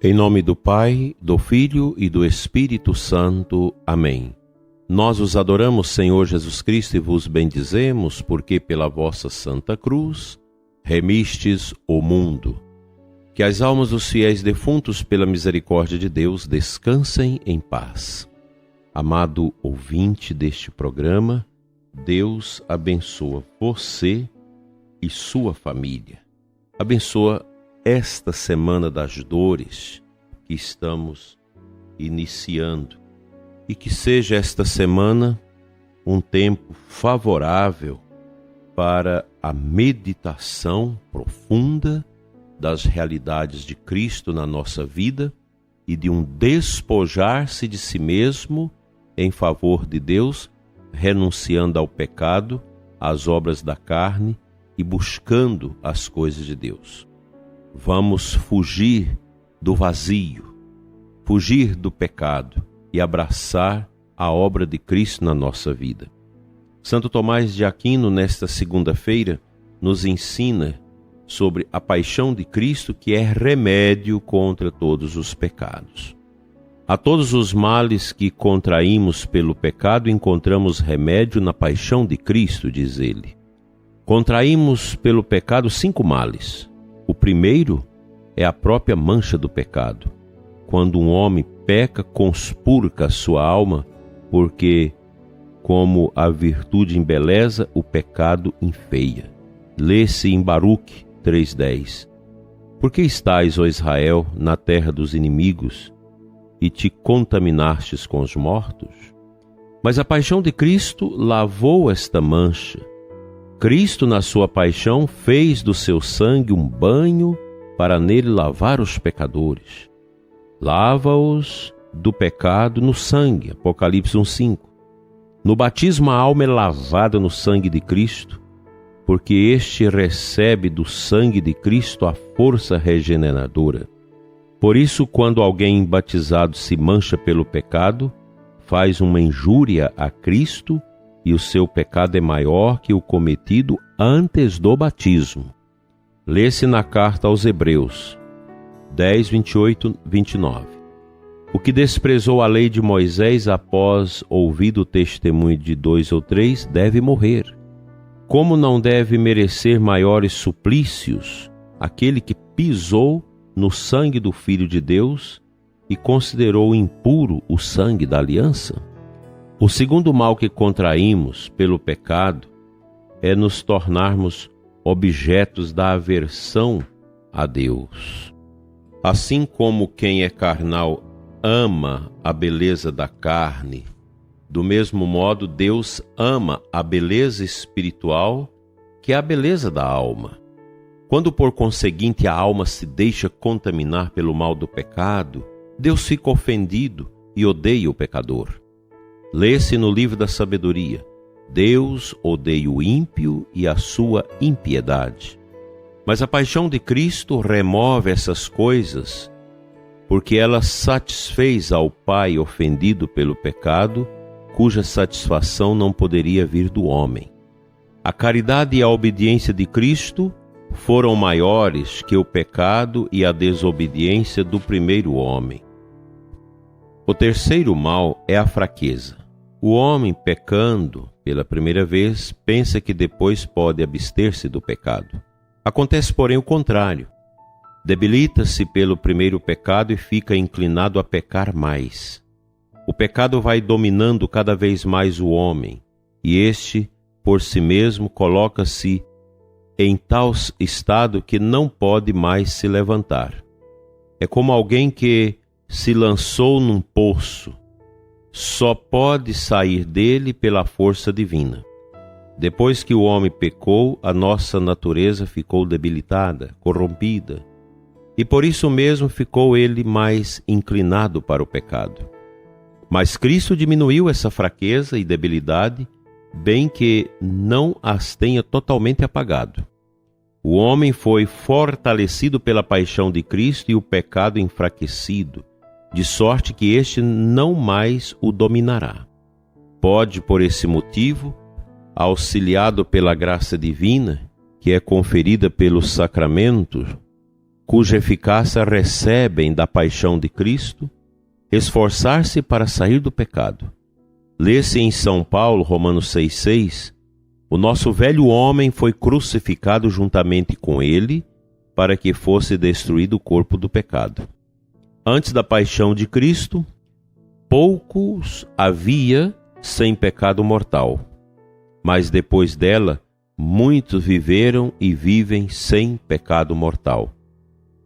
Em nome do Pai, do Filho e do Espírito Santo. Amém. Nós os adoramos, Senhor Jesus Cristo, e vos bendizemos, porque pela vossa Santa Cruz remistes o mundo. Que as almas dos fiéis defuntos, pela misericórdia de Deus, descansem em paz. Amado ouvinte deste programa, Deus abençoa você e sua família. Abençoa esta semana das dores que estamos iniciando e que seja esta semana um tempo favorável para a meditação profunda das realidades de Cristo na nossa vida e de um despojar-se de si mesmo em favor de Deus, renunciando ao pecado, às obras da carne e buscando as coisas de Deus. Vamos fugir do vazio, fugir do pecado e abraçar a obra de Cristo na nossa vida. Santo Tomás de Aquino, nesta segunda-feira, nos ensina sobre a paixão de Cristo, que é remédio contra todos os pecados. A todos os males que contraímos pelo pecado, encontramos remédio na paixão de Cristo, diz ele. Contraímos pelo pecado 5 males. O primeiro é a própria mancha do pecado. Quando um homem peca, conspurca a sua alma, porque, como a virtude embeleza, o pecado enfeia. Lê-se em Baruque 3:10. Por que estais, ó Israel, na terra dos inimigos, e te contaminastes com os mortos? Mas a paixão de Cristo lavou esta mancha. Cristo, na sua paixão, fez do seu sangue um banho para nele lavar os pecadores. Lava-os do pecado no sangue, Apocalipse 1:5. No batismo a alma é lavada no sangue de Cristo, porque este recebe do sangue de Cristo a força regeneradora. Por isso, quando alguém batizado se mancha pelo pecado, faz uma injúria a Cristo, e o seu pecado é maior que o cometido antes do batismo. Lê-se na carta aos Hebreus 10:28-29. O que desprezou a lei de Moisés após ouvido o testemunho de 2 ou 3 deve morrer. Como não deve merecer maiores suplícios aquele que pisou no sangue do Filho de Deus e considerou impuro o sangue da aliança? O segundo mal que contraímos pelo pecado é nos tornarmos objetos da aversão a Deus. Assim como quem é carnal ama a beleza da carne, do mesmo modo Deus ama a beleza espiritual, que é a beleza da alma. Quando, por conseguinte, a alma se deixa contaminar pelo mal do pecado, Deus fica ofendido e odeia o pecador. Lê-se no livro da sabedoria: Deus odeia o ímpio e a sua impiedade. Mas a paixão de Cristo remove essas coisas, porque ela satisfez ao Pai ofendido pelo pecado, cuja satisfação não poderia vir do homem. A caridade e a obediência de Cristo foram maiores que o pecado e a desobediência do primeiro homem. O terceiro mal é a fraqueza. O homem, pecando pela primeira vez, pensa que depois pode abster-se do pecado. Acontece, porém, o contrário. Debilita-se pelo primeiro pecado e fica inclinado a pecar mais. O pecado vai dominando cada vez mais o homem, e este, por si mesmo, coloca-se em tal estado que não pode mais se levantar. É como alguém que se lançou num poço. Só pode sair dele pela força divina. Depois que o homem pecou, a nossa natureza ficou debilitada, corrompida, e por isso mesmo ficou ele mais inclinado para o pecado. Mas Cristo diminuiu essa fraqueza e debilidade, bem que não as tenha totalmente apagado. O homem foi fortalecido pela paixão de Cristo e o pecado enfraquecido, de sorte que este não mais o dominará. Pode, por esse motivo, auxiliado pela graça divina, que é conferida pelos sacramentos, cuja eficácia recebem da paixão de Cristo, esforçar-se para sair do pecado. Lê-se em São Paulo, Romanos 6,6, o nosso velho homem foi crucificado juntamente com ele, para que fosse destruído o corpo do pecado. Antes da paixão de Cristo, poucos havia sem pecado mortal, mas depois dela, muitos viveram e vivem sem pecado mortal.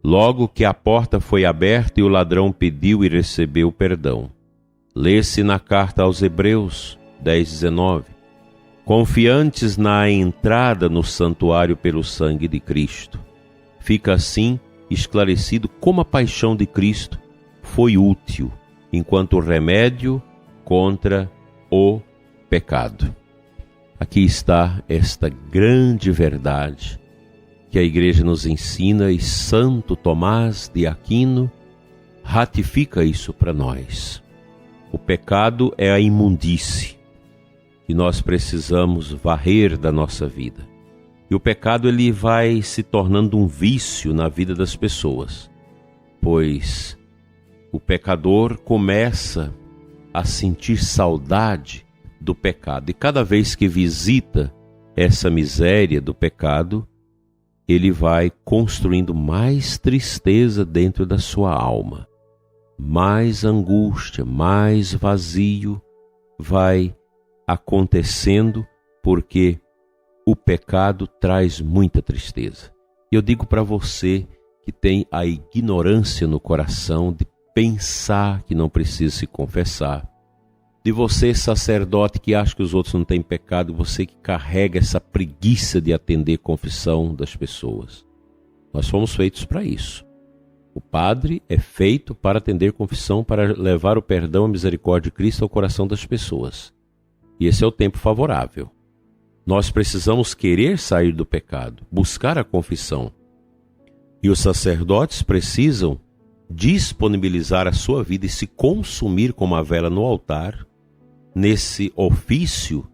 Logo que a porta foi aberta e o ladrão pediu e recebeu perdão. Lê-se na carta aos Hebreus 10,19. Confiantes na entrada no santuário pelo sangue de Cristo. Fica assim esclarecido como a paixão de Cristo foi útil enquanto remédio contra o pecado. Aqui está esta grande verdade que a Igreja nos ensina e Santo Tomás de Aquino ratifica isso para nós. O pecado é a imundície que nós precisamos varrer da nossa vida. E o pecado ele vai se tornando um vício na vida das pessoas, pois o pecador começa a sentir saudade do pecado. E cada vez que visita essa miséria do pecado, ele vai construindo mais tristeza dentro da sua alma. Mais angústia, mais vazio vai acontecendo, porque o pecado traz muita tristeza. E eu digo para você que tem a ignorância no coração de pensar que não precisa se confessar, de você, sacerdote, que acha que os outros não têm pecado, você que carrega essa preguiça de atender confissão das pessoas. Nós fomos feitos para isso. O padre é feito para atender confissão, para levar o perdão e a misericórdia de Cristo ao coração das pessoas. E esse é o tempo favorável. Nós precisamos querer sair do pecado, buscar a confissão. E os sacerdotes precisam disponibilizar a sua vida e se consumir como a vela no altar, nesse ofício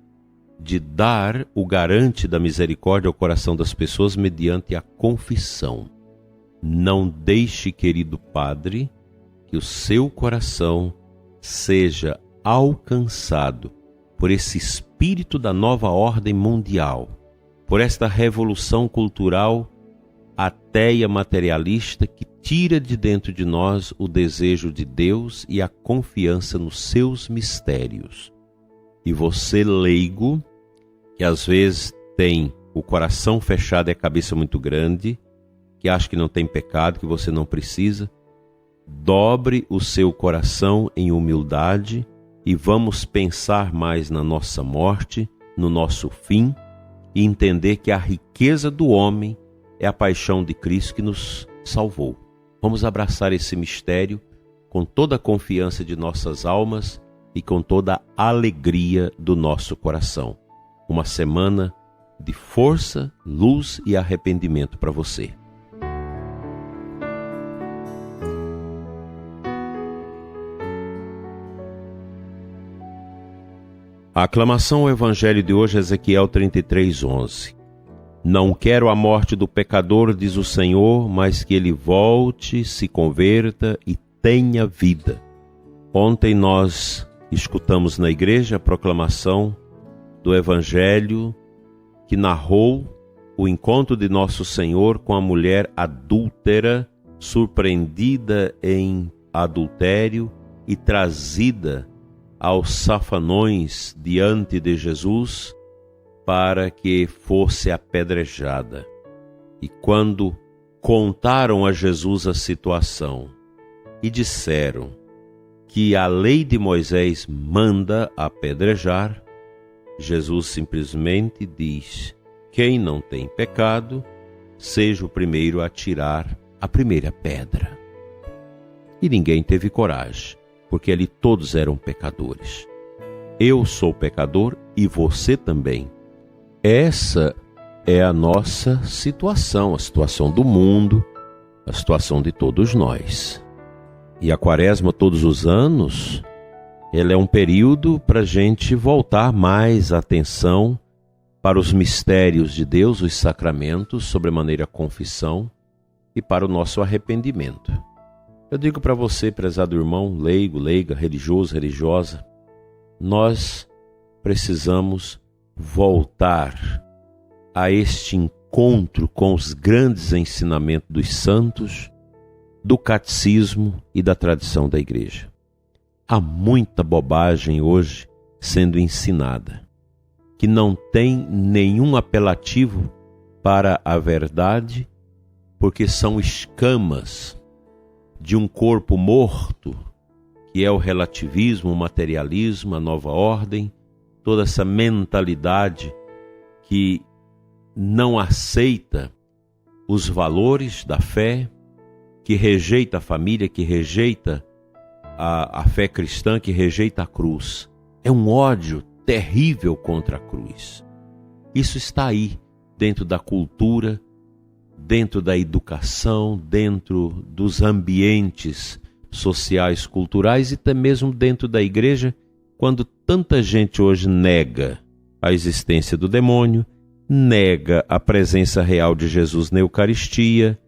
de dar o garante da misericórdia ao coração das pessoas mediante a confissão. Não deixe, querido Padre, que o seu coração seja alcançado por esse espírito da nova ordem mundial, por esta revolução cultural ateia materialista que tira de dentro de nós o desejo de Deus e a confiança nos seus mistérios. E você, leigo, que às vezes tem o coração fechado e a cabeça muito grande, que acha que não tem pecado, que você não precisa, dobre o seu coração em humildade e vamos pensar mais na nossa morte, no nosso fim, e entender que a riqueza do homem é a paixão de Cristo que nos salvou. Vamos abraçar esse mistério com toda a confiança de nossas almas e com toda a alegria do nosso coração. Uma semana de força, luz e arrependimento para você. A aclamação ao Evangelho de hoje é Ezequiel 33:11. Não quero a morte do pecador, diz o Senhor, mas que ele volte, se converta e tenha vida. Ontem nós escutamos na igreja a proclamação do Evangelho que narrou o encontro de Nosso Senhor com a mulher adúltera, surpreendida em adultério e trazida aos safanões diante de Jesus para que fosse apedrejada. E quando contaram a Jesus a situação e disseram que a lei de Moisés manda apedrejar, Jesus simplesmente diz: quem não tem pecado, seja o primeiro a tirar a primeira pedra. E ninguém teve coragem, porque ali todos eram pecadores. Eu sou pecador e você também. Essa é a nossa situação, a situação do mundo, a situação de todos nós. E a Quaresma, todos os anos, ela é um período para a gente voltar mais a atenção para os mistérios de Deus, os sacramentos, sobremaneira a confissão, e para o nosso arrependimento. Eu digo para você, prezado irmão, leigo, leiga, religioso, religiosa, nós precisamos voltar a este encontro com os grandes ensinamentos dos santos, do catecismo e da tradição da igreja. Há muita bobagem hoje sendo ensinada, que não tem nenhum apelativo para a verdade, porque são escamas de um corpo morto, que é o relativismo, o materialismo, a nova ordem, toda essa mentalidade que não aceita os valores da fé, que rejeita a família, que rejeita a fé cristã, que rejeita a cruz. É um ódio terrível contra a cruz. Isso está aí, dentro da cultura, dentro da educação, dentro dos ambientes sociais, culturais e até mesmo dentro da igreja, quando tanta gente hoje nega a existência do demônio, nega a presença real de Jesus na Eucaristia,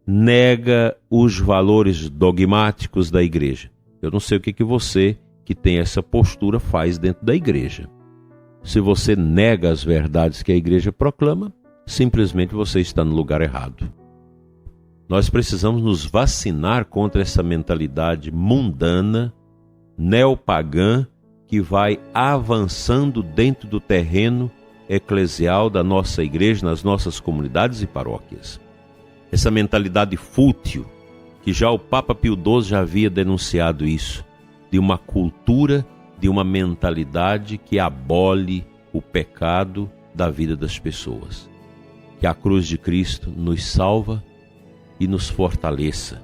nega os valores dogmáticos da igreja. Eu não sei o que você, que tem essa postura, faz dentro da igreja. Se você nega as verdades que a igreja proclama, simplesmente você está no lugar errado. Nós precisamos nos vacinar contra essa mentalidade mundana, neopagã, que vai avançando dentro do terreno eclesial da nossa igreja, nas nossas comunidades e paróquias. Essa mentalidade fútil, que já o Papa Pio XII já havia denunciado isso, de uma cultura, de uma mentalidade que abole o pecado da vida das pessoas. Que a cruz de Cristo nos salva e nos fortaleça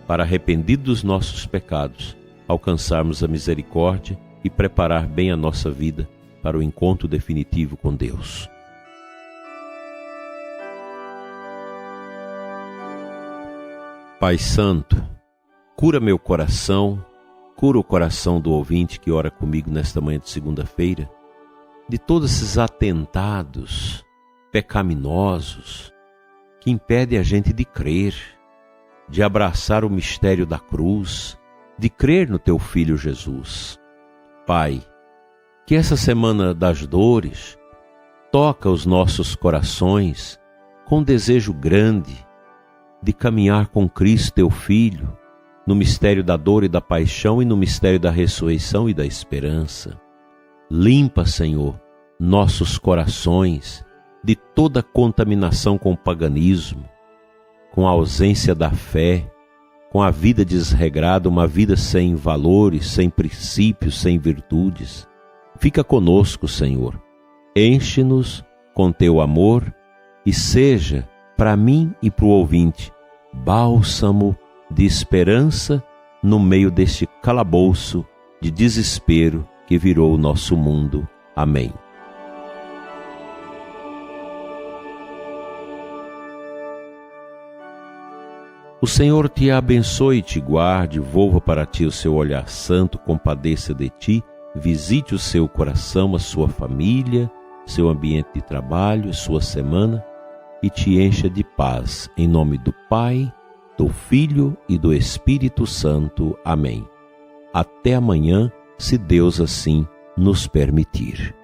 para, arrependidos dos nossos pecados, alcançarmos a misericórdia e preparar bem a nossa vida para o encontro definitivo com Deus. Pai Santo, cura meu coração, cura o coração do ouvinte que ora comigo nesta manhã de segunda-feira, de todos esses atentados pecaminosos que impedem a gente de crer, de abraçar o mistério da cruz, de crer no Teu Filho Jesus. Pai, que essa semana das dores toca os nossos corações com um desejo grande de caminhar com Cristo, Teu Filho, no mistério da dor e da paixão e no mistério da ressurreição e da esperança. Limpa, Senhor, nossos corações de toda contaminação com o paganismo, com a ausência da fé, com a vida desregrada, uma vida sem valores, sem princípios, sem virtudes. Fica conosco, Senhor. Enche-nos com Teu amor e seja, para mim e para o ouvinte, bálsamo de esperança no meio deste calabouço de desespero que virou o nosso mundo. Amém. O Senhor te abençoe e te guarde, volva para ti o seu olhar santo, compadeça de ti, visite o seu coração, a sua família, seu ambiente de trabalho, sua semana, e te encha de paz. Em nome do Pai, do Filho e do Espírito Santo. Amém. Até amanhã, se Deus assim nos permitir.